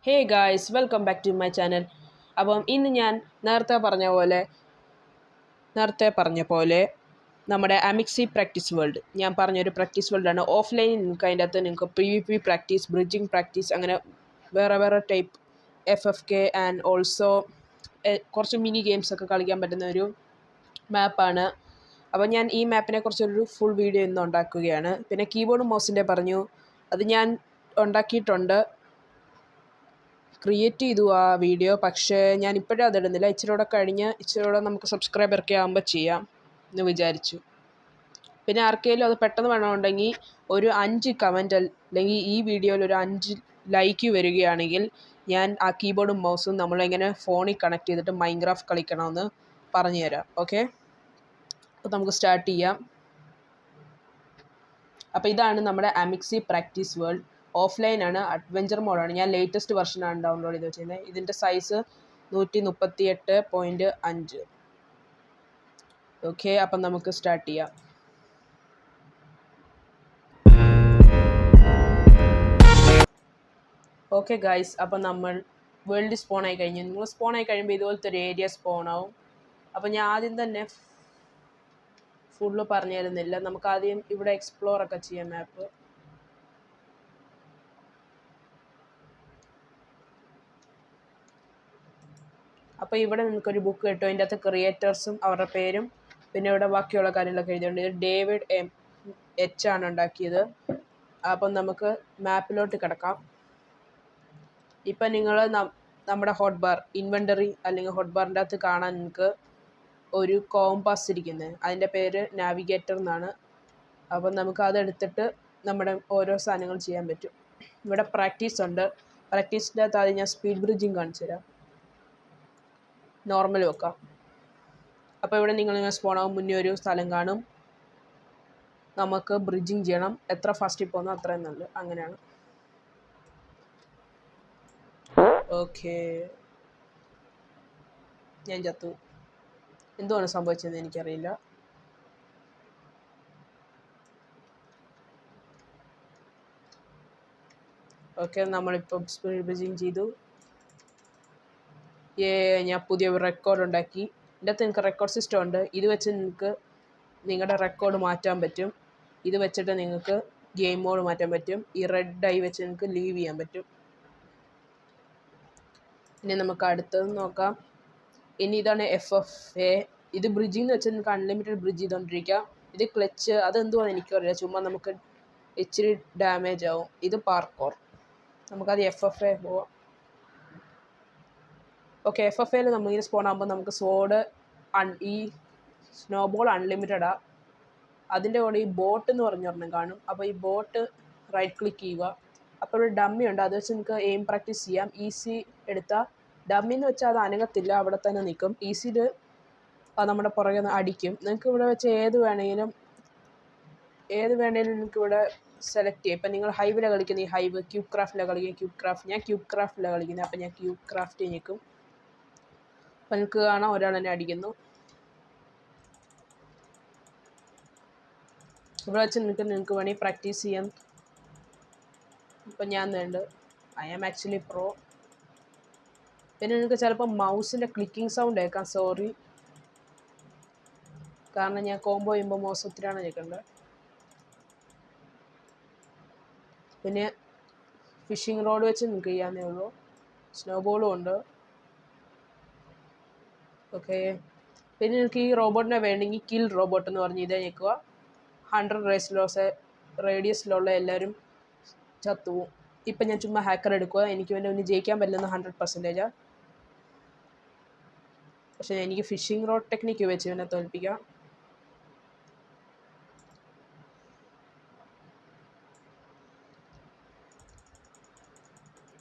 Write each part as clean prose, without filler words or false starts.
Hey guys, welcome back to my channel. അപ്പം ഇന്ന് ഞാൻ നേരത്തെ പറഞ്ഞ പോലെ നമ്മുടെ അമിക്സി പ്രാക്ടീസ് വേൾഡ് ഞാൻ പറഞ്ഞൊരു പ്രാക്ടീസ് വേൾഡാണ്. ഓഫ്ലൈനിൽ നിങ്ങൾക്ക് അതിൻ്റെ അകത്ത് നിങ്ങൾക്ക് PvP പ്രാക്ടീസ്, ബ്രിഡ്ജിങ് പ്രാക്ടീസ്, അങ്ങനെ വേറെ ടൈപ്പ് FFK ആൻഡ് ഓൾസോ കുറച്ച് മിനി ഗെയിംസൊക്കെ കളിക്കാൻ പറ്റുന്ന ഒരു മാപ്പാണ്. അപ്പോൾ ഞാൻ ഈ മാപ്പിനെ കുറിച്ചൊരു ഫുൾ വീഡിയോ ഇന്ന് ഉണ്ടാക്കുകയാണ്. പിന്നെ കീബോർഡും മൗസിൻ്റെ പറഞ്ഞു, അത് ഞാൻ ഉണ്ടാക്കിയിട്ടുണ്ട്, ക്രിയേറ്റ് ചെയ്തു ആ വീഡിയോ. പക്ഷേ ഞാൻ ഇപ്പോഴും അതിടുന്നില്ല. ഇച്ചിരിയൂടെ നമുക്ക് സബ്സ്ക്രൈബറൊക്കെ ആകുമ്പോൾ ചെയ്യാം എന്ന് വിചാരിച്ചു. പിന്നെ ആർക്കെങ്കിലും അത് പെട്ടെന്ന് വേണമെന്നുണ്ടെങ്കിൽ ഒരു 5 കമൻറ്റ് അല്ലെങ്കിൽ ഈ വീഡിയോയിൽ ഒരു 5 ലൈക്ക് വരികയാണെങ്കിൽ ഞാൻ ആ കീബോർഡും മൗസും നമ്മളെങ്ങനെ ഫോണിൽ കണക്ട് ചെയ്തിട്ട് മൈൻക്രാഫ്റ്റ് കളിക്കണമെന്ന് പറഞ്ഞുതരാം. ഓക്കെ, അപ്പോൾ നമുക്ക് സ്റ്റാർട്ട് ചെയ്യാം. അപ്പോൾ ഇതാണ് നമ്മുടെ അമിക്സി പ്രാക്ടീസ് വേൾഡ്. ഓഫ്ലൈനാണ്, അഡ്വഞ്ചർ മോഡാണ്. ഞാൻ ലേറ്റസ്റ്റ് വെർഷനാണ് ഡൗൺലോഡ് ചെയ്ത് വെച്ചിരുന്നത്. ഇതിൻ്റെ സൈസ് 138.5. ഓക്കെ, അപ്പം നമുക്ക് സ്റ്റാർട്ട് ചെയ്യാം. ഓക്കെ ഗൈസ്, അപ്പം നമ്മൾ വേൾഡ് സ്പോൺ ആയി കഴിഞ്ഞു. നിങ്ങൾ സ്പോൺ ആയി കഴിയുമ്പോൾ ഇതുപോലത്തെ ഒരു ഏരിയ സ്പോൺ ആവും. അപ്പം ഞാൻ ആദ്യം തന്നെ ഫുള്ള് പറഞ്ഞു തരുന്നില്ല. നമുക്ക് ആദ്യം ഇവിടെ എക്സ്പ്ലോർ ഒക്കെ ചെയ്യാം മാപ്പ്. അപ്പോൾ ഇവിടെ നിങ്ങൾക്കൊരു ബുക്ക് കിട്ടും. അതിൻ്റെ അകത്ത് ക്രിയേറ്റേഴ്സും അവരുടെ പേരും പിന്നെ ഇവിടെ ബാക്കിയുള്ള കാര്യങ്ങളൊക്കെ എഴുതിയിട്ടുണ്ട്. ഇത് ഡേവിഡ് MH ആണ് ഉണ്ടാക്കിയത്. അപ്പം നമുക്ക് മാപ്പിലോട്ട് കിടക്കാം. ഇപ്പം നിങ്ങൾ നമ്മുടെ ഹോട്ട് ബാർ ഇൻവെൻ്ററി അല്ലെങ്കിൽ ഹോട്ട് ബാറിൻ്റെ അകത്ത് കാണാൻ നിങ്ങൾക്ക് ഒരു കോമ്പാസ് ഇരിക്കുന്നത്. അതിൻ്റെ പേര് നാവിഗേറ്റർ എന്നാണ്. അപ്പം നമുക്ക് അതെടുത്തിട്ട് നമ്മുടെ ഓരോ സാധനങ്ങൾ ചെയ്യാൻ പറ്റും. ഇവിടെ പ്രാക്ടീസ് ഉണ്ട്. പ്രാക്ടീസിൻ്റെ അകത്ത് ആദ്യം ഞാൻ സ്പീഡ് ബ്രിഡ്ജിങ് കാണിച്ചു തരാം. നോർമൽ വെക്കാം. അപ്പോൾ ഇവിടെ നിങ്ങൾ സ്പോണാവും മുന്നേ ഒരു സ്ഥലം കാണും. നമുക്ക് ബ്രിഡ്ജിങ് ചെയ്യണം. എത്ര ഫാസ്റ്റിൽ പോകുന്നോ അത്രയും നല്ലത്. അങ്ങനെയാണ്. ഓക്കെ, ഞാൻ ചത്തു. എന്തുവാണ് സംഭവിച്ചതെന്ന് എനിക്കറിയില്ല. ഓക്കെ, നമ്മളിപ്പം സ്പീഡ് ബ്രിഡ്ജിങ് ചെയ്തു. ഞാൻ പുതിയ റെക്കോർഡ് ഉണ്ടാക്കി. ഇതിൻ്റെ അകത്ത് നിങ്ങൾക്ക് റെക്കോർഡ് സിസ്റ്റം ഉണ്ട്. ഇത് വെച്ച് നിങ്ങൾക്ക് നിങ്ങളുടെ റെക്കോർഡ് മാറ്റാൻ പറ്റും. ഇത് വെച്ചിട്ട് നിങ്ങൾക്ക് ഗെയിം മോഡ് മാറ്റാൻ പറ്റും. ഈ റെഡ് ഐ വെച്ച് നിങ്ങൾക്ക് ലീവ് ചെയ്യാൻ പറ്റും. ഇനി നമുക്ക് അടുത്തത് നോക്കാം. ഇനി ഇതാണ് FFA. ഇത് ബ്രിഡ്ജിങ് എന്ന് വെച്ചാൽ നിങ്ങൾക്ക് അൺലിമിറ്റഡ് ബ്രിഡ്ജ് ചെയ്തുകൊണ്ടിരിക്കാം. ഇത് ക്ലച്ച്, അതെന്തുവാന്ന് എനിക്കറിയില്ല. ചുമ്മാ നമുക്ക് ഇച്ചിരി ഡാമേജ് ആവും. ഇത് പാർക്കോർ. നമുക്കത് FFA പോവാം. ഓക്കെ, FFAയിൽ നമ്മളിങ്ങനെ സ്പോൺ ആകുമ്പോൾ നമുക്ക് സോഡ് ഈ സ്നോബോൾ അൺലിമിറ്റഡാണ്. അതിൻ്റെ കൂടെ ഈ ബോട്ട് എന്ന് പറഞ്ഞൊരെണ്ണം കാണും. അപ്പോൾ ഈ ബോട്ട് റൈറ്റ് ക്ലിക്ക് ചെയ്യുക. അപ്പോൾ ഒരു ഡമ്മി ഉണ്ട്, അത് വെച്ച് നിങ്ങൾക്ക് എയിം പ്രാക്ടീസ് ചെയ്യാം. ഈസി എടുത്താൽ ഡമ്മി എന്ന് വെച്ചാൽ അത് അനങ്ങത്തില്ല, അവിടെ തന്നെ നിൽക്കും. ഈസിയിൽ നമ്മുടെ പുറകെ അടിക്കും. നിങ്ങൾക്ക് ഇവിടെ വെച്ച് ഏത് വേണമെങ്കിലും നിങ്ങൾക്ക് ഇവിടെ സെലക്ട് ചെയ്യാം. ഇപ്പം നിങ്ങൾ ഹൈവിലാണ് കളിക്കുന്ന ഈ ഹൈവ്, ക്യൂബ് ക്രാഫ്റ്റിലാണ് കളിക്കുന്നത് ക്യൂബ് ക്രാഫ്റ്റ്. ഞാൻ ക്യൂബ് ക്രാഫ്റ്റിലാണ് കളിക്കുന്നത്. അപ്പം ഞാൻ ക്യൂബ് ക്രാഫ്റ്റ് നിൽക്കും. അപ്പം നിങ്ങൾക്ക് കാണാം ഒരാൾ എന്നെ അടിക്കുന്നു. ഇവിടെ വെച്ച് നിങ്ങൾക്ക് വേണമെങ്കിൽ പ്രാക്ടീസ് ചെയ്യാം. ഇപ്പം ഞാൻ വേണ്ട ഐ ആം ആക്ച്വലി പ്രോ. പിന്നെ നിങ്ങൾക്ക് ചിലപ്പോൾ മൗസിൻ്റെ ക്ലിക്കിംഗ് സൗണ്ട് കേൾക്കാം. സോറി, കാരണം ഞാൻ കോംബോ ചെയ്യുമ്പോൾ മൗസ് ഒത്തിരിയാണ് കേൾക്കേണ്ടത്. പിന്നെ ഫിഷിംഗ് റോഡ് വെച്ച് നിങ്ങൾക്ക് ചെയ്യാവുന്നേ ഉള്ളൂ. സ്നോബോളും ഉണ്ട്. ഓക്കെ, പിന്നെ നിങ്ങൾക്ക് ഈ റോബോട്ടിനെ വേണമെങ്കിൽ കിൽ റോബോട്ട് എന്ന് പറഞ്ഞ് ഇതേ ഞെക്കുക. 100 റേഡിയസിലുള്ള എല്ലാവരും ചത്തുപോവും. ഇപ്പം ഞാൻ ചുമ്മാ ഹാക്കർ എടുക്കുക. എനിക്ക് വേണ്ടി ജയിക്കാൻ പറ്റില്ലെന്ന് 100%. പക്ഷേ എനിക്ക് ഫിഷിംഗ് റോഡ് ടെക്നിക്ക് വെച്ച് ഇവനെ തോൽപ്പിക്കാം.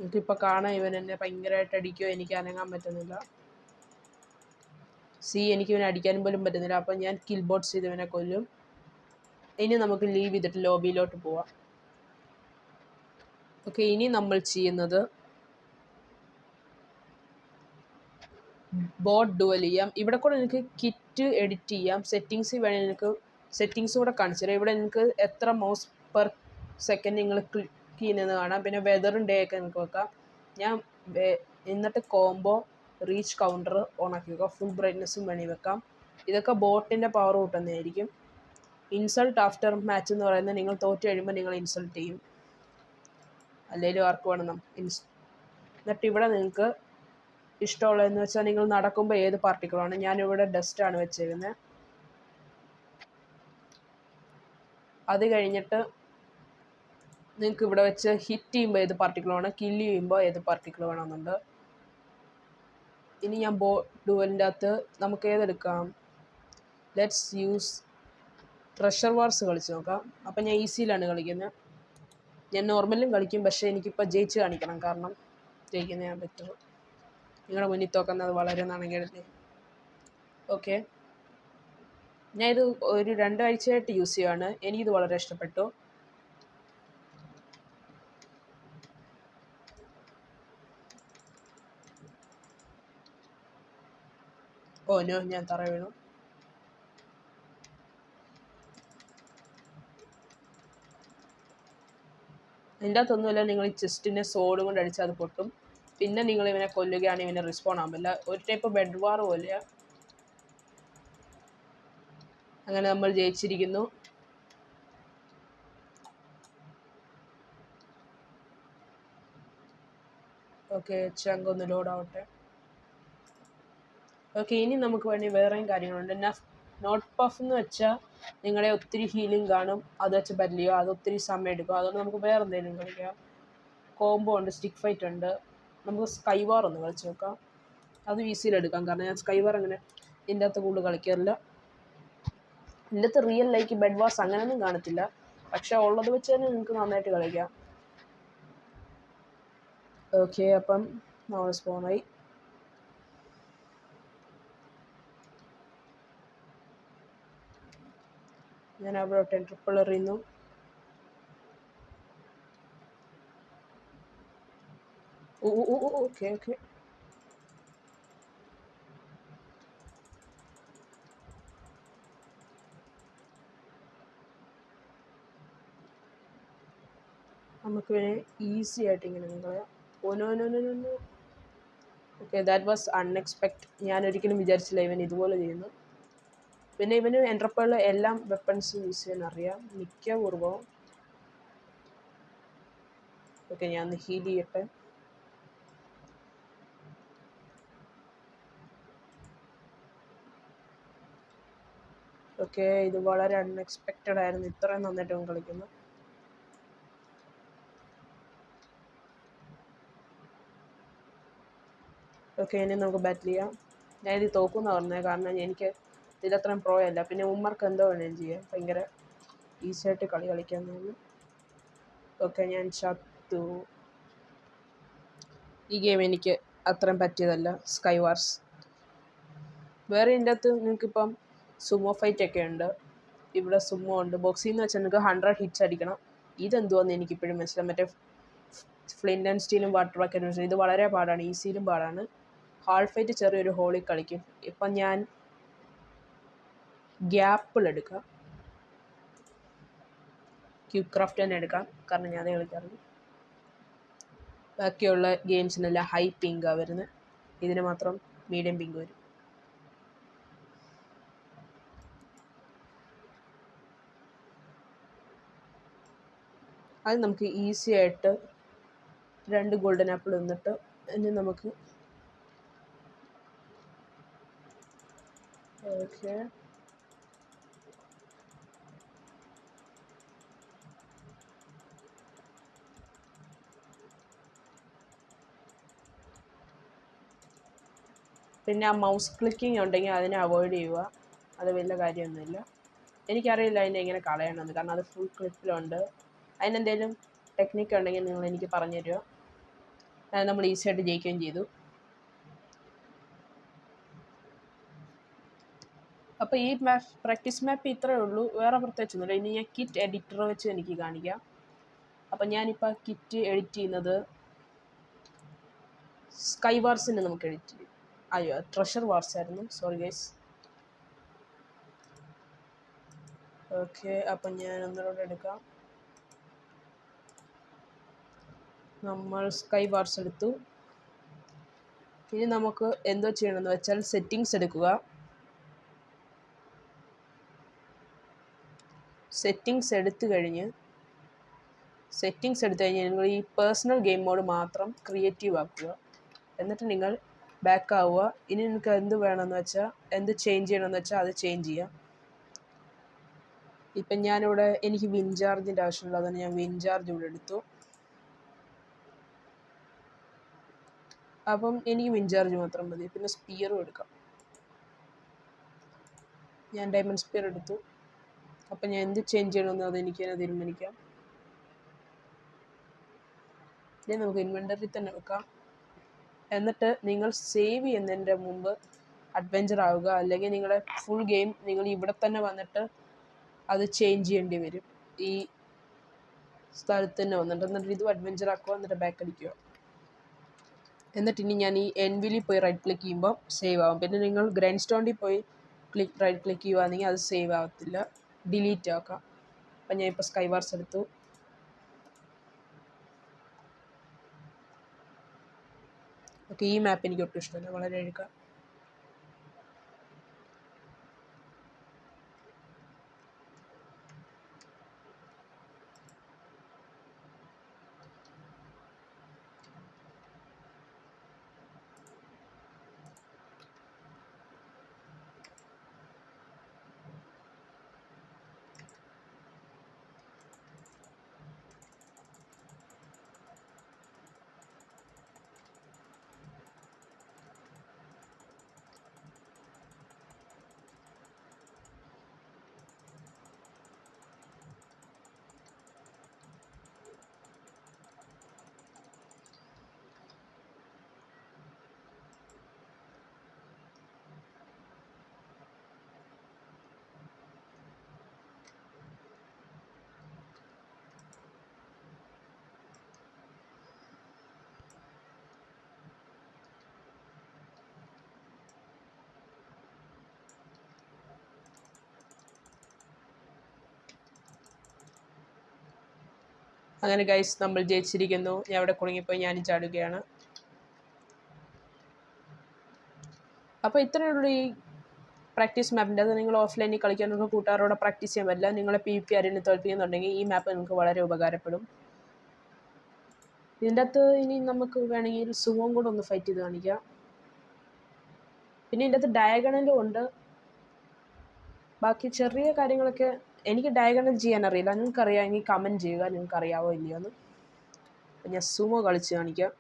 എനിക്കിപ്പോൾ കാണാം ഇവൻ എന്നെ ഭയങ്കരമായിട്ട് അടിക്കുകയോ, എനിക്ക് അനങ്ങാൻ പറ്റുന്നില്ല. എനിക്ക് ഇവനെ അടിക്കാനും പോലും പറ്റുന്നില്ല. അപ്പം ഞാൻ കിൽ ബോട്ട്സ് ചെയ്ത് ഇവനെ കൊല്ലും. ഇനി നമുക്ക് ലീവ് ചെയ്തിട്ട് ലോബിയിലോട്ട് പോവാം. ഓക്കെ, ഇനി നമ്മൾ ചെയ്യുന്നത് ബോട്ട് ഡുവൽ ചെയ്യാം. ഇവിടെ കൂടെ നിങ്ങൾക്ക് കിറ്റ് എഡിറ്റ് ചെയ്യാം. സെറ്റിങ്സിൽ വേണമെങ്കിൽ നിങ്ങൾക്ക് സെറ്റിങ്സ് കൂടെ കാണിച്ചു തരാം. ഇവിടെ നിങ്ങൾക്ക് എത്ര മൗസ് പെർ സെക്കൻഡ് നിങ്ങൾ ക്ലിക്ക് ചെയ്യുന്നത് കാണാം. പിന്നെ വെതറും ഡേ ഒക്കെ നിങ്ങൾക്ക് വെക്കാം. ഞാൻ എന്നിട്ട് കോംബോ റീച്ച് കൗണ്ടർ ഓൺ ആക്കി വെക്കാം. ഫുൾ ബ്രൈറ്റ്നസ്സും വേണമെങ്കിൽ വെക്കാം. ഇതൊക്കെ ബോട്ടിൻ്റെ പവർ കൂട്ടുന്നതായിരിക്കും. ഇൻസൾട്ട് ആഫ്റ്റർ മാച്ച് എന്ന് പറയുന്നത് നിങ്ങൾ തോറ്റ് കഴിയുമ്പോൾ നിങ്ങൾ ഇൻസൾട്ട് ചെയ്യും. അല്ലെങ്കിലും ആർക്ക് വേണം എന്നിട്ട് ഇവിടെ നിങ്ങൾക്ക് ഇഷ്ടമുള്ളതെന്ന് വെച്ചാൽ നിങ്ങൾ നടക്കുമ്പോൾ ഏത് പാർട്ടിക്കിളാണ്. ഞാനിവിടെ ഡസ്റ്റാണ് വെച്ചേക്കുന്നത്. അത് കഴിഞ്ഞിട്ട് നിങ്ങൾക്ക് ഇവിടെ വെച്ച് ഹിറ്റ് ചെയ്യുമ്പോൾ ഏത് പാർട്ടിക്കിൾ വേണം, കില്ല് ചെയ്യുമ്പോൾ ഏത് പാർട്ടിക്കിൾ വേണമെന്നുണ്ട്. ഇനി ഞാൻ ഡുവലിൻ്റെ അകത്ത് നമുക്ക് ഏതെടുക്കാം? ലെറ്റ്സ് യൂസ് ട്രഷർ വാർസ് കളിച്ച് നോക്കാം. അപ്പം ഞാൻ ഈസിയിലാണ് കളിക്കുന്നത്. ഞാൻ നോർമലും കളിക്കും, പക്ഷേ എനിക്കിപ്പോൾ ജയിച്ച് കാണിക്കണം, കാരണം ജയിക്കുന്ന ഞാൻ ബെറ്റർ. നിങ്ങളുടെ മുന്നിൽ തോക്കുന്നത് വളരെ നാണക്കേടല്ലേ. ഓക്കെ, ഞാൻ ഇത് ഒരു 2 ആഴ്ചയായിട്ട് യൂസ് ചെയ്യുകയാണ്. എനിക്കിത് വളരെ ഇഷ്ടപ്പെട്ടു. ഓ നോ, ഞാൻ തറ വീണു. അതിൻ്റെ അകത്തൊന്നുമില്ല, നിങ്ങൾ ഈ ചെസ്റ്റിനെ സോഡ് കൊണ്ട് അടിച്ചാൽ അത് പൊട്ടും. പിന്നെ നിങ്ങൾ ഇവനെ കൊല്ലുകയാണെങ്കിൽ ഇവനെ റിസ്പോൺ ആകുന്നില്ല. ഒരു ടൈപ്പ് ബെഡ് വാർ പോലെയാ. അങ്ങനെ നമ്മൾ ജയിച്ചിരിക്കുന്നു. ഓക്കെ, ചങ്ക് ഒന്ന് ലോഡ് ആവട്ടെ. ഓക്കെ, ഇനി നമുക്ക് വേണ്ടി വേറെയും കാര്യങ്ങളുണ്ട്. നോട്ട് പഫ് എന്ന് വെച്ചാൽ നിങ്ങളെ ഒത്തിരി ഹീലിംഗ് കാണും. അത് വെച്ച് ബെറ്റ് ചെയ്യുക. അത് ഒത്തിരി സമയം എടുക്കും. അതുകൊണ്ട് നമുക്ക് വേറെ എന്തെങ്കിലും കളിക്കാം. കോംബോ ഉണ്ട്, സ്റ്റിക്ക് ഫൈറ്റ് ഉണ്ട്. നമുക്ക് സ്കൈ വാർ ഒന്ന് കളിച്ച് നോക്കാം. അത് ഈസിയിലെടുക്കാം, കാരണം ഞാൻ സ്കൈ വാർ അങ്ങനെ ഇതിൻ്റെ അകത്ത് കൂടുതൽ കളിക്കാറില്ല. ഇതിൻ്റെ അകത്ത് റിയൽ ലൈക്ക് ബെഡ് വാർസ് അങ്ങനെയൊന്നും കാണത്തില്ല, പക്ഷെ ഉള്ളത് വെച്ച് തന്നെ നിങ്ങൾക്ക് നന്നായിട്ട് കളിക്കാം. ഓക്കെ, അപ്പം നമ്മൾ സ്പോണായി. ഞാൻ അവിടെ ട്രിപ്പിൾ എറിയുന്നു. ഓക്കെ ഓക്കെ, നമുക്ക് ഈസി ആയിട്ട് ഇങ്ങനെ കളയാം. Oh no no no. Okay, that was unexpected. ഞാൻ ഒരിക്കലും വിചാരിച്ചില്ല ഇവൻ ഇതുപോലെ ചെയ്യുന്നു. പിന്നെ ഇവന് എൻട്രപ്പേളിൽ എല്ലാം വെപ്പൺസ് യൂസ് ചെയ്യാൻ അറിയാം, മിക്കപൂർവ്വം. ഓക്കെ, ഞാൻ ഒന്ന് ഹീൽ ചെയ്യട്ടെ. ഓക്കെ, ഇത് വളരെ അൺഎക്സ്പെക്റ്റഡ് ആയിരുന്നു. ഇത്രയും നന്നായിട്ട് അവൻ കളിക്കുന്നു. ഓക്കെ, ഇനി നമുക്ക് ബാറ്റിൽ ചെയ്യാം. ഞാൻ ഇത് തോക്കുമെന്ന് പറഞ്ഞത്, കാരണം എനിക്ക് ഇതിലത്രയും പ്രോ അല്ല. പിന്നെ ഉമ്മർക്ക് എന്തോ വേണമെങ്കിലും ചെയ്യാം, ഭയങ്കര ഈസി ആയിട്ട് കളി കളിക്കാൻ തോന്നുന്നു. ഓക്കെ, ഞാൻ ചത്തു. ഈ ഗെയിം എനിക്ക് അത്രയും പറ്റിയതല്ല, സ്കൈ വാർസ്. വേറെ ഇതിൻ്റെ അകത്ത് നിങ്ങൾക്കിപ്പം സുമോ ഫൈറ്റ് ഒക്കെ ഉണ്ട്. ഇവിടെ സുമോ ഉണ്ട്. ബോക്സിംഗ് എന്ന് വെച്ചാൽ നിങ്ങൾക്ക് 100 ഹിറ്റ്സ് അടിക്കണം. ഇതെന്തുവാന്ന് എനിക്കിപ്പോഴും മനസ്സിലാവും. മറ്റേ ഫ്ലിൻ്റ് ആൻഡ് സ്റ്റീലും വാട്ടർ ബക്കറ്റും. ഇത് വളരെ പാടാണ്, ഈസിയിലും പാടാണ്. ഹാൾ ഫൈറ്റ് ചെറിയൊരു ഹോളിൽ കളിക്കും. ഇപ്പം ഞാൻ ഗ്യാപ്പിൾ എടുക്കാം, ക്യൂബ് ക്രാഫ്റ്റ് തന്നെ എടുക്കാം, കാരണം ഞാൻ അതേ കളിക്കാറുള്ളൂ. ബാക്കിയുള്ള ഗെയിംസിനെല്ലാം ഹൈ പിങ്കാണ് വരുന്നത്, ഇതിന് മാത്രം മീഡിയം പിങ്ക് വരും. അത് നമുക്ക് ഈസി ആയിട്ട് 2 ഗോൾഡൻ ആപ്പിൾ തന്നിട്ട് ഇനി നമുക്ക് ഓക്കെ പിന്നെ ആ മൗസ് ക്ലിക്കിങ് ഉണ്ടെങ്കിൽ അതിനെ അവോയ്ഡ് ചെയ്യുക. അത് വലിയ കാര്യമൊന്നുമില്ല. എനിക്കറിയില്ല അതിനെ എങ്ങനെ കളയണമെന്ന്, കാരണം അത് ഫുൾ ക്ലിപ്പിലുണ്ട്. അതിനെന്തെങ്കിലും ടെക്നിക്ക് ഉണ്ടെങ്കിൽ നിങ്ങൾ എനിക്ക് പറഞ്ഞു തരിക. അത് നമ്മൾ ഈസി ആയിട്ട് ജയിക്കുകയും ചെയ്തു. അപ്പോൾ ഈ പ്രാക്ടീസ് മാപ്പ് ഇത്രയേ ഉള്ളൂ, വേറെ പ്രത്യേകിച്ചൊന്നുമില്ല. ഇനി ഞാൻ കിറ്റ് എഡിറ്റർ വെച്ച് എനിക്ക് കാണിക്കാം. അപ്പം ഞാനിപ്പോൾ കിറ്റ് എഡിറ്റ് ചെയ്യുന്നത് സ്കൈ വാർസിന് നമുക്ക് എഡിറ്റ് ചെയ്യും. അയ്യോ, ട്രഷർ വാർസ് ആയിരുന്നു, സോറി ഗൈസ്. ഓക്കെ, അപ്പം ഞാൻ ഒന്നുകൂടെ എടുക്കാം. നമ്മൾ സ്കൈ വാർസ് എടുത്തു. ഇനി നമുക്ക് എന്തോ ചെയ്യണമെന്ന് വെച്ചാൽ സെറ്റിങ്സ് എടുക്കുക. സെറ്റിങ്സ് എടുത്തു കഴിഞ്ഞ് നിങ്ങൾ ഈ പേഴ്സണൽ ഗെയിം മോഡ് മാത്രം ക്രിയേറ്റീവ് ആക്കുക. എന്നിട്ട് നിങ്ങൾ ബാക്ക് ആവുക. ഇനി നിങ്ങൾക്ക് എന്ത് വേണമെന്ന് വെച്ചാൽ, എന്ത് ചേഞ്ച് ചെയ്യണമെന്ന് വെച്ചാൽ അത് ചേഞ്ച് ചെയ്യാം. ഇപ്പം ഞാനിവിടെ എനിക്ക് വിൻചാർജിൻ്റെ ആവശ്യമുള്ള, അതുകൊണ്ട് ഞാൻ വിൻചാർജ് ഇവിടെ എടുത്തു. അപ്പം എനിക്ക് വിൻചാർജ് മാത്രം മതി. പിന്നെ സ്പിയറും എടുക്കാം. ഞാൻ ഡയമണ്ട് സ്പിയർ എടുത്തു. അപ്പം ഞാൻ എന്ത് ചേഞ്ച് ചെയ്യണമെന്ന് അത് എനിക്ക് തന്നെ തീരുമാനിക്കാം. ഇനി നമുക്ക് ഇൻവെൻ്ററി തന്നെ വെക്കാം. എന്നിട്ട് നിങ്ങൾ സേവ് ചെയ്യുന്നതിൻ്റെ മുമ്പ് അഡ്വഞ്ചർ ആവുക. അല്ലെങ്കിൽ നിങ്ങളുടെ ഫുൾ ഗെയിം നിങ്ങൾ ഇവിടെ തന്നെ വന്നിട്ട് അത് ചേഞ്ച് ചെയ്യേണ്ടി വരും. ഈ സ്ഥലത്ത് തന്നെ വന്നിട്ട് എന്നിട്ട് ഇതും അഡ്വഞ്ചർ ആക്കുക. എന്നിട്ട് ബാക്ക് അടിക്കുക. എന്നിട്ട് ഇനി ഞാൻ ഈ എൻവിലിൽ പോയി റൈറ്റ് ക്ലിക്ക് ചെയ്യുമ്പോൾ സേവ് ആവും. പിന്നെ നിങ്ങൾ ഗ്രൈൻഡ് സ്റ്റോണിൽ പോയി റൈറ്റ് ക്ലിക്ക് ചെയ്യുകയാണെങ്കിൽ അത് സേവ് ആവത്തില്ല, ഡിലീറ്റ് ആക്കാം. അപ്പം ഞാൻ ഇപ്പോൾ സ്കൈ വാർസ് എടുത്തു. ഓക്കെ, ഈ മാപ്പ് എനിക്ക് ഒട്ടും ഇഷ്ടമല്ല, വളരെ എഴുക്കാം. അങ്ങനെ ഗൈസ്, നമ്മൾ ജയിച്ചിരിക്കുന്നു. ഞാൻ അവിടെ കുടുങ്ങിപ്പോയി, ഞാനും ചാടുകയാണ്. അപ്പോൾ ഇത്രയുള്ള ഈ പ്രാക്ടീസ് മാപ്പിൻ്റെ. അത് നിങ്ങൾ ഓഫ്ലൈനിൽ കളിക്കാൻ നിങ്ങൾക്ക് കൂട്ടുകാരോടെ പ്രാക്ടീസ് ചെയ്യാൻ പറ്റില്ല. നിങ്ങളെ PvP ആരെങ്കിലും തോൽപ്പിക്കുന്നുണ്ടെങ്കിൽ ഈ മാപ്പ് നിങ്ങൾക്ക് വളരെ ഉപകാരപ്പെടും. ഇതിൻ്റെ അകത്ത് ഇനി നമുക്ക് വേണമെങ്കിൽ സുമോം കൂടെ ഒന്ന് ഫൈറ്റ് ചെയ്ത് കാണിക്കാം. പിന്നെ ഇതിൻ്റെ അകത്ത് ഡയഗണലും ഉണ്ട്. ബാക്കി ചെറിയ കാര്യങ്ങളൊക്കെ എനിക്ക് ഡയഗണൽ ചെയ്യാൻ അറിയില്ല. നിങ്ങൾക്കറിയാമെങ്കിൽ കമൻറ്റ് ചെയ്യുക, നിങ്ങൾക്ക് അറിയാവോ ഇല്ലയോ എന്ന്. ഞാൻ സുമോ കളിച്ച് കാണിക്കാം.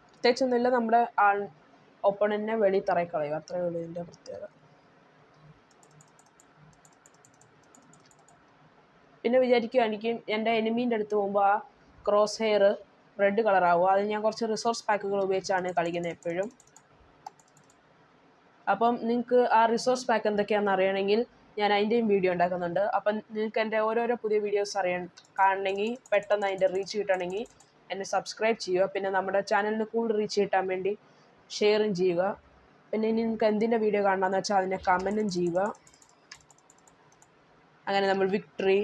പ്രത്യേകിച്ചൊന്നുമില്ല, നമ്മുടെ ഒപ്പണന്റിനെ വെളിയിൽ തറയിൽ കളയുക, അത്രയേ ഉള്ളൂ ഇതിൻ്റെ പ്രത്യേകത. പിന്നെ വിചാരിക്കുകയായിരിക്കും എൻ്റെ എനിമീൻ്റെ അടുത്ത് പോകുമ്പോൾ ആ ക്രോസ് ഹെയർ റെഡ് കളറാവും. അത് ഞാൻ കുറച്ച് റിസോഴ്സ് പാക്കുകൾ ഉപയോഗിച്ചാണ് കളിക്കുന്നത് എപ്പോഴും. അപ്പം നിങ്ങൾക്ക് ആ റിസോഴ്സ് പാക്ക് എന്തൊക്കെയാണെന്ന് അറിയണമെങ്കിൽ ഞാൻ അതിൻ്റെയും വീഡിയോ ഉണ്ടാക്കുന്നുണ്ട്. അപ്പം നിങ്ങൾക്ക് എൻ്റെ ഓരോരോ പുതിയ വീഡിയോസ് കാണണമെങ്കിൽ, പെട്ടെന്ന് അതിൻ്റെ റീച്ച് കിട്ടണമെങ്കിൽ എന്നെ സബ്സ്ക്രൈബ് ചെയ്യുക. പിന്നെ നമ്മുടെ ചാനലിന് കൂടുതൽ റീച്ച് കിട്ടാൻ വേണ്ടി ഷെയറും ചെയ്യുക. പിന്നെ ഇനി നിങ്ങൾക്ക് എന്തിൻ്റെ വീഡിയോ കാണണമെന്ന് വെച്ചാൽ അതിനെ കമൻറ്റും ചെയ്യുക. അങ്ങനെ നമ്മൾ വിക്ടറി.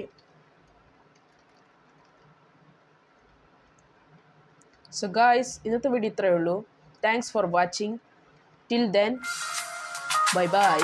സോ ഗായ്സ്, ഇന്നത്തെ വീഡിയോ ഇത്രയേ ഉള്ളൂ. Thanks for watching. Till then, bye bye.